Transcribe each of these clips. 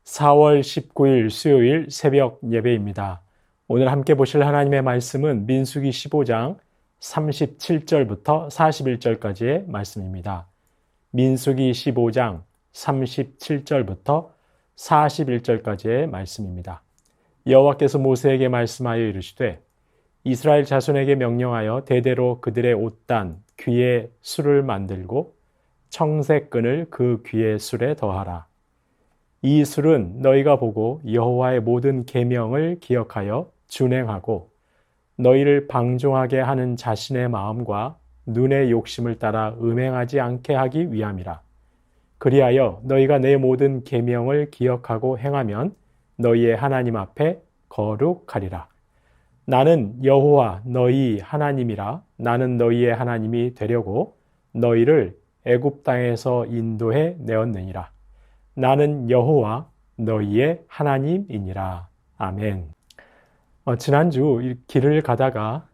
4월 19일 수요일 새벽 예배입니다. 오늘 함께 보실 하나님의 말씀은 민수기 15장 37절부터 41절까지의 말씀입니다. 민수기 15장 37절부터 41절까지의 말씀입니다. 여호와께서 모세에게 말씀하여 이르시되 이스라엘 자손에게 명령하여 대대로 그들의 옷단 귀에 술을 만들고 청색끈을 그 귀의 술에 더하라. 이 술은 너희가 보고 여호와의 모든 계명을 기억하여 준행하고 너희를 방종하게 하는 자신의 마음과 눈의 욕심을 따라 음행하지 않게 하기 위함이라. 그리하여 너희가 내 모든 계명을 기억하고 행하면 너희의 하나님 앞에 거룩하리라. 나는 여호와 너희 하나님이라. 나는 너희의 하나님이 되려고 너희를 애굽 땅에서 인도해 내었느니라. 나는 여호와 너희의 하나님이니라. 아멘. 지난주 길을 가다가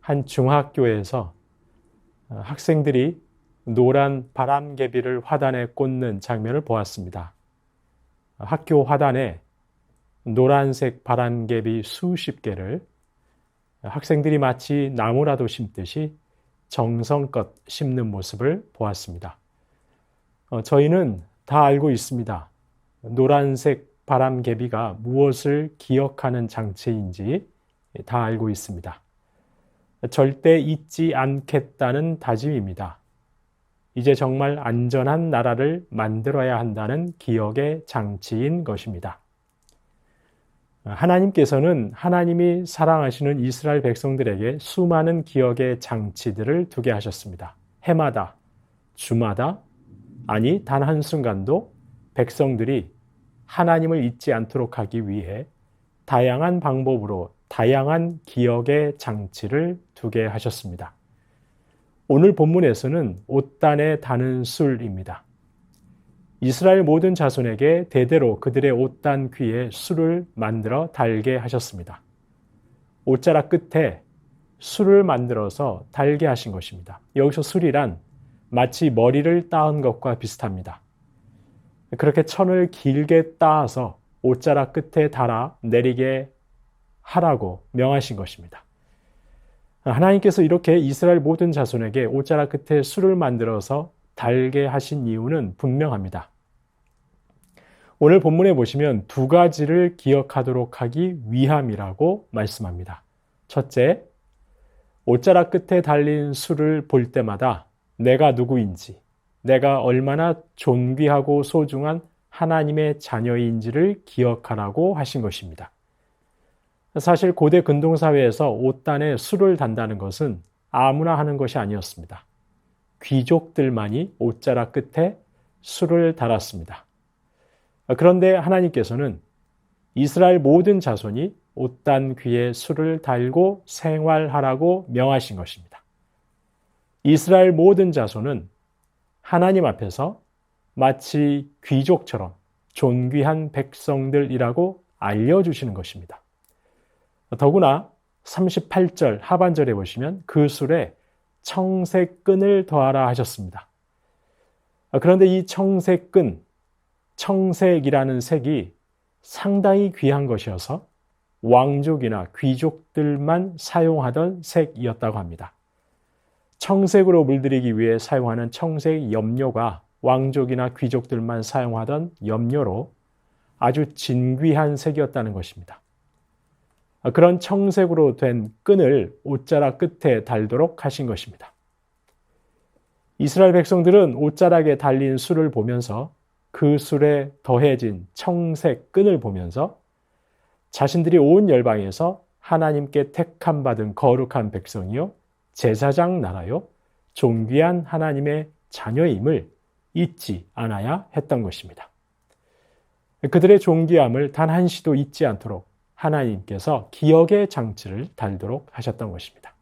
한 중학교에서 학생들이 노란 바람개비를 화단에 꽂는 장면을 보았습니다. 학교 화단에 노란색 바람개비 수십 개를 학생들이 마치 나무라도 심듯이 정성껏 심는 모습을 보았습니다. 저희는 다 알고 있습니다. 노란색 바람개비가 무엇을 기억하는 장치인지 다 알고 있습니다. 절대 잊지 않겠다는 다짐입니다. 이제 정말 안전한 나라를 만들어야 한다는 기억의 장치인 것입니다. 하나님께서는 하나님이 사랑하시는 이스라엘 백성들에게 수많은 기억의 장치들을 두게 하셨습니다. 해마다, 주마다, 아니 단 한순간도 백성들이 하나님을 잊지 않도록 하기 위해 다양한 방법으로 다양한 기억의 장치를 두게 하셨습니다. 오늘 본문에서는 옷단에 다는 술입니다. 이스라엘 모든 자손에게 대대로 그들의 옷단 귀에 술을 만들어 달게 하셨습니다. 옷자락 끝에 술을 만들어서 달게 하신 것입니다. 여기서 술이란 마치 머리를 따은 것과 비슷합니다. 그렇게 천을 길게 따서 옷자락 끝에 달아 내리게 하라고 명하신 것입니다. 하나님께서 이렇게 이스라엘 모든 자손에게 옷자락 끝에 술을 만들어서 달게 하신 이유는 분명합니다. 오늘 본문에 보시면 두 가지를 기억하도록 하기 위함이라고 말씀합니다. 첫째, 옷자락 끝에 달린 술을 볼 때마다 내가 누구인지, 내가 얼마나 존귀하고 소중한 하나님의 자녀인지를 기억하라고 하신 것입니다. 사실 고대 근동사회에서 옷단에 술을 단다는 것은 아무나 하는 것이 아니었습니다. 귀족들만이 옷자락 끝에 술을 달았습니다. 그런데 하나님께서는 이스라엘 모든 자손이 옷단 귀에 술을 달고 생활하라고 명하신 것입니다. 이스라엘 모든 자손은 하나님 앞에서 마치 귀족처럼 존귀한 백성들이라고 알려주시는 것입니다. 더구나 38절 하반절에 보시면 그 술에 청색끈을 더하라 하셨습니다. 그런데 이 청색끈, 청색이라는 색이 상당히 귀한 것이어서 왕족이나 귀족들만 사용하던 색이었다고 합니다. 청색으로 물들이기 위해 사용하는 청색 염료가 왕족이나 귀족들만 사용하던 염료로 아주 진귀한 색이었다는 것입니다. 그런 청색으로 된 끈을 옷자락 끝에 달도록 하신 것입니다. 이스라엘 백성들은 옷자락에 달린 술을 보면서 그 술에 더해진 청색 끈을 보면서 자신들이 온 열방에서 하나님께 택함 받은 거룩한 백성이요 제사장 나라요 존귀한 하나님의 자녀임을 잊지 않아야 했던 것입니다. 그들의 존귀함을 단 한시도 잊지 않도록 하나님께서 기억의 장치를 달도록 하셨던 것입니다.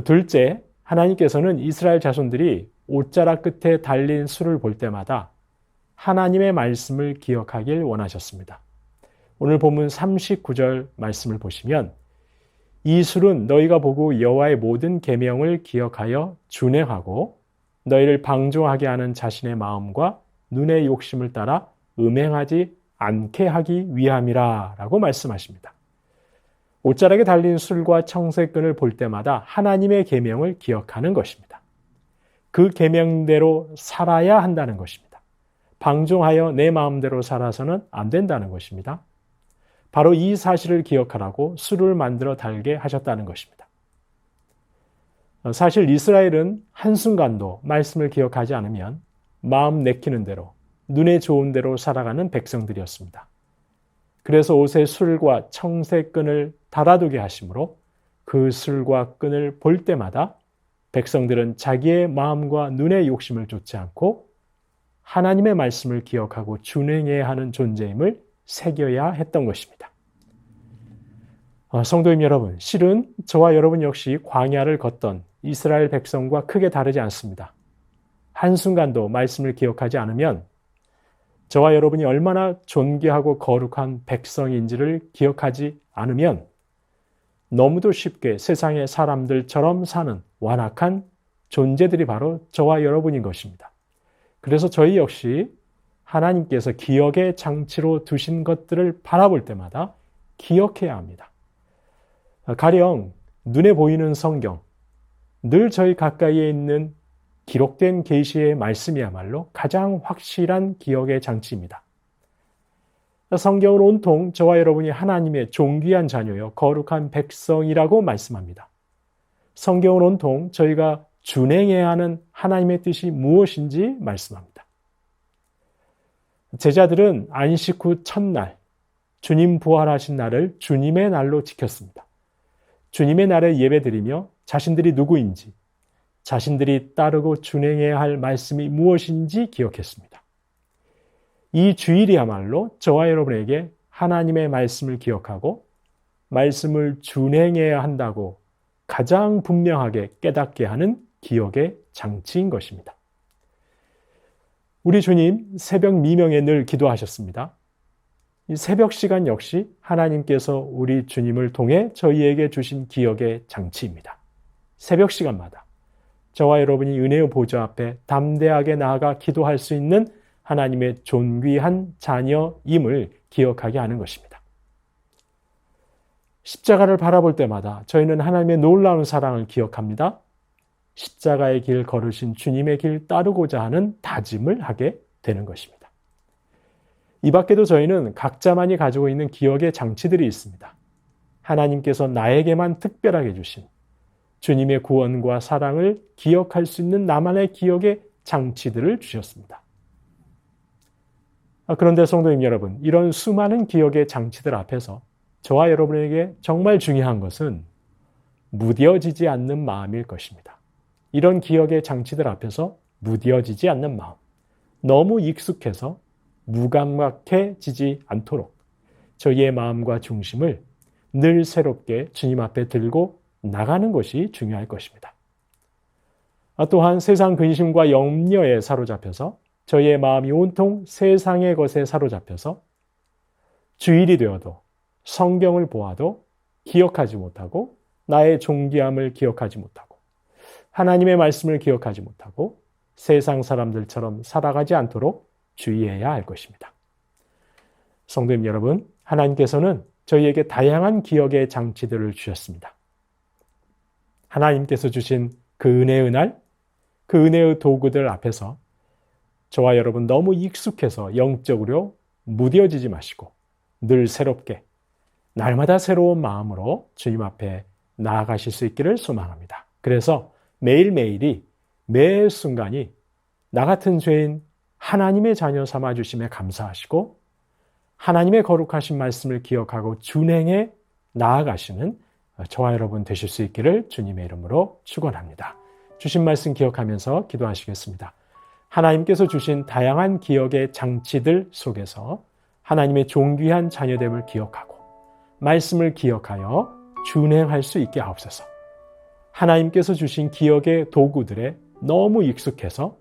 둘째, 하나님께서는 이스라엘 자손들이 옷자락 끝에 달린 술을 볼 때마다 하나님의 말씀을 기억하길 원하셨습니다. 오늘 본문 39절 말씀을 보시면 이 술은 너희가 보고 여호와의 모든 계명을 기억하여 준행하고 너희를 방종하게 하는 자신의 마음과 눈의 욕심을 따라 음행하지 않게 하기 위함이라 라고 말씀하십니다. 옷자락에 달린 술과 청색끈을 볼 때마다 하나님의 계명을 기억하는 것입니다. 그 계명대로 살아야 한다는 것입니다. 방종하여 내 마음대로 살아서는 안 된다는 것입니다. 바로 이 사실을 기억하라고 술을 만들어 달게 하셨다는 것입니다. 사실 이스라엘은 한순간도 말씀을 기억하지 않으면 마음 내키는 대로 눈에 좋은 대로 살아가는 백성들이었습니다. 그래서 옷에 술과 청색끈을 달아두게 하심으로 그 술과 끈을 볼 때마다 백성들은 자기의 마음과 눈의 욕심을 쫓지 않고 하나님의 말씀을 기억하고 준행해야 하는 존재임을 새겨야 했던 것입니다. 성도님 여러분, 실은 저와 여러분 역시 광야를 걷던 이스라엘 백성과 크게 다르지 않습니다. 한순간도 말씀을 기억하지 않으면 저와 여러분이 얼마나 존귀하고 거룩한 백성인지를 기억하지 않으면 너무도 쉽게 세상의 사람들처럼 사는 완악한 존재들이 바로 저와 여러분인 것입니다. 그래서 저희 역시 하나님께서 기억의 장치로 두신 것들을 바라볼 때마다 기억해야 합니다. 가령 눈에 보이는 성경, 늘 저희 가까이에 있는 기록된 계시의 말씀이야말로 가장 확실한 기억의 장치입니다. 성경은 온통 저와 여러분이 하나님의 존귀한 자녀요 거룩한 백성이라고 말씀합니다. 성경은 온통 저희가 준행해야 하는 하나님의 뜻이 무엇인지 말씀합니다. 제자들은 안식 후 첫날, 주님 부활하신 날을 주님의 날로 지켰습니다. 주님의 날에 예배드리며 자신들이 누구인지, 자신들이 따르고 준행해야 할 말씀이 무엇인지 기억했습니다. 이 주일이야말로 저와 여러분에게 하나님의 말씀을 기억하고 말씀을 준행해야 한다고 가장 분명하게 깨닫게 하는 기억의 장치인 것입니다. 우리 주님 새벽 미명에 늘 기도하셨습니다. 이 새벽 시간 역시 하나님께서 우리 주님을 통해 저희에게 주신 기억의 장치입니다. 새벽 시간마다 저와 여러분이 은혜의 보좌 앞에 담대하게 나아가 기도할 수 있는 하나님의 존귀한 자녀임을 기억하게 하는 것입니다. 십자가를 바라볼 때마다 저희는 하나님의 놀라운 사랑을 기억합니다. 십자가의 길 걸으신 주님의 길 따르고자 하는 다짐을 하게 되는 것입니다. 이 밖에도 저희는 각자만이 가지고 있는 기억의 장치들이 있습니다. 하나님께서 나에게만 특별하게 주신 주님의 구원과 사랑을 기억할 수 있는 나만의 기억의 장치들을 주셨습니다. 그런데 성도님 여러분, 이런 수많은 기억의 장치들 앞에서 저와 여러분에게 정말 중요한 것은 무뎌지지 않는 마음일 것입니다. 이런 기억의 장치들 앞에서 무뎌지지 않는 마음, 너무 익숙해서 무감각해지지 않도록 저희의 마음과 중심을 늘 새롭게 주님 앞에 들고 나가는 것이 중요할 것입니다. 또한 세상 근심과 염려에 사로잡혀서 저희의 마음이 온통 세상의 것에 사로잡혀서 주일이 되어도 성경을 보아도 기억하지 못하고 나의 존귀함을 기억하지 못하고 하나님의 말씀을 기억하지 못하고 세상 사람들처럼 살아가지 않도록 주의해야 할 것입니다. 성도님 여러분, 하나님께서는 저희에게 다양한 기억의 장치들을 주셨습니다. 하나님께서 주신 그 은혜의 날, 그 은혜의 도구들 앞에서 저와 여러분 너무 익숙해서 영적으로 무뎌지지 마시고 늘 새롭게 날마다 새로운 마음으로 주님 앞에 나아가실 수 있기를 소망합니다. 그래서 매일매일이 매 순간이 나 같은 죄인 하나님의 자녀 삼아 주심에 감사하시고 하나님의 거룩하신 말씀을 기억하고 준행해 나아가시는 저와 여러분 되실 수 있기를 주님의 이름으로 축원합니다. 주신 말씀 기억하면서 기도하시겠습니다. 하나님께서 주신 다양한 기억의 장치들 속에서 하나님의 존귀한 자녀됨을 기억하고 말씀을 기억하여 준행할 수 있게 하옵소서. 하나님께서 주신 기억의 도구들에 너무 익숙해서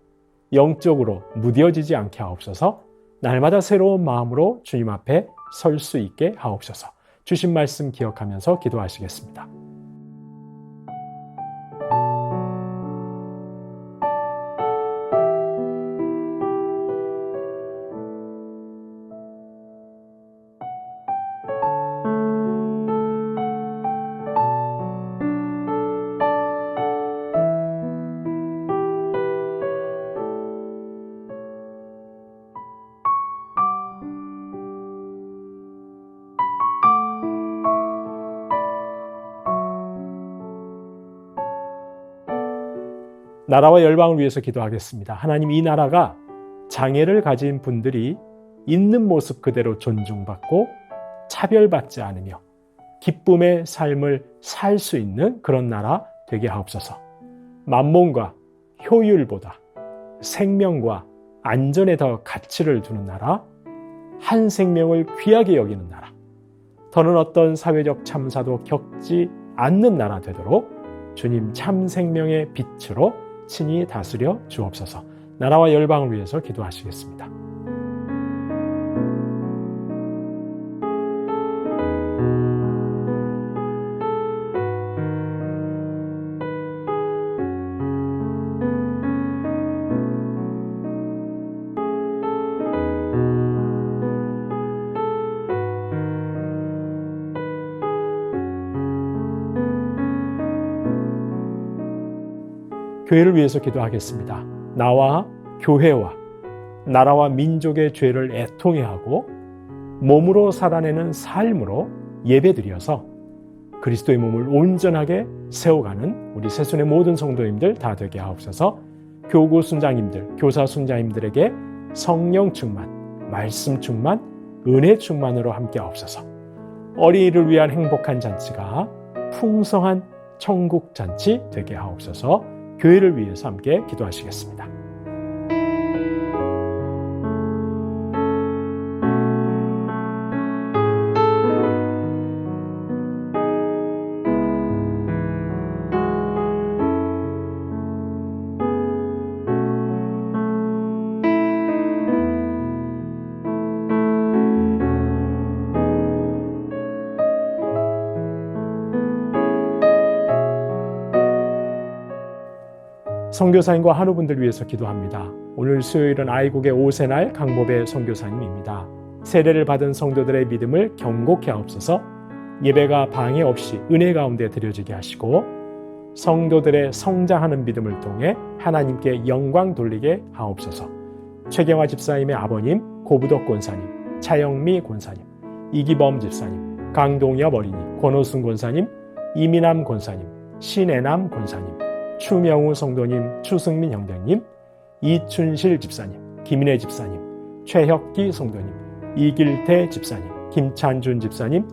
영적으로 무뎌지지 않게 하옵소서. 날마다 새로운 마음으로 주님 앞에 설 수 있게 하옵소서. 주신 말씀 기억하면서 기도하시겠습니다. 나라와 열방을 위해서 기도하겠습니다. 하나님, 이 나라가 장애를 가진 분들이 있는 모습 그대로 존중받고 차별받지 않으며 기쁨의 삶을 살 수 있는 그런 나라 되게 하옵소서. 만몬과 효율보다 생명과 안전에 더 가치를 두는 나라, 한 생명을 귀하게 여기는 나라, 더는 어떤 사회적 참사도 겪지 않는 나라 되도록 주님 참 생명의 빛으로 친히 다스려 주옵소서. 나라와 열방을 위해서 기도하시겠습니다. 교회를 위해서 기도하겠습니다. 나와 교회와 나라와 민족의 죄를 애통해하고 몸으로 살아내는 삶으로 예배드려서 그리스도의 몸을 온전하게 세워가는 우리 새순의 모든 성도님들 다 되게 하옵소서. 교구 순장님들, 교사 순장님들에게 성령 충만, 말씀 충만, 은혜 충만으로 함께 하옵소서. 어린이를 위한 행복한 잔치가 풍성한 천국 잔치 되게 하옵소서. 교회를 위해서 함께 기도하시겠습니다. 선교사님과 한우분들 위해서 기도합니다. 오늘 수요일은 아이국의 5세날 강보배 선교사님입니다. 세례를 받은 성도들의 믿음을 경고케 하옵소서. 예배가 방해 없이 은혜 가운데 드려지게 하시고 성도들의 성장하는 믿음을 통해 하나님께 영광 돌리게 하옵소서. 최경화 집사님의 아버님, 고부덕 권사님, 차영미 권사님, 이기범 집사님, 강동엽 어린이, 권호순 권사님, 이민남 권사님, 신혜남 권사님, 추명우 성도님, 추승민 형제님, 이춘실 집사님, 김인혜 집사님, 최혁기 성도님, 이길태 집사님, 김찬준 집사님,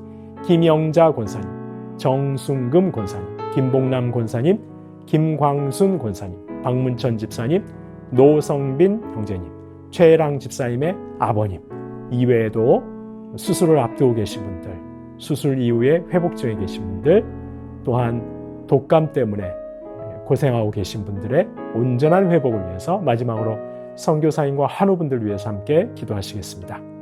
김영자 권사님, 정순금 권사님, 김봉남 권사님, 김광순 권사님, 박문천 집사님, 노성빈 형제님, 최랑 집사님의 아버님, 이외에도 수술을 앞두고 계신 분들, 수술 이후에 회복 중에 계신 분들, 또한 독감 때문에 고생하고 계신 분들의 온전한 회복을 위해서 마지막으로 선교사님과 한우분들 위해서 함께 기도하시겠습니다.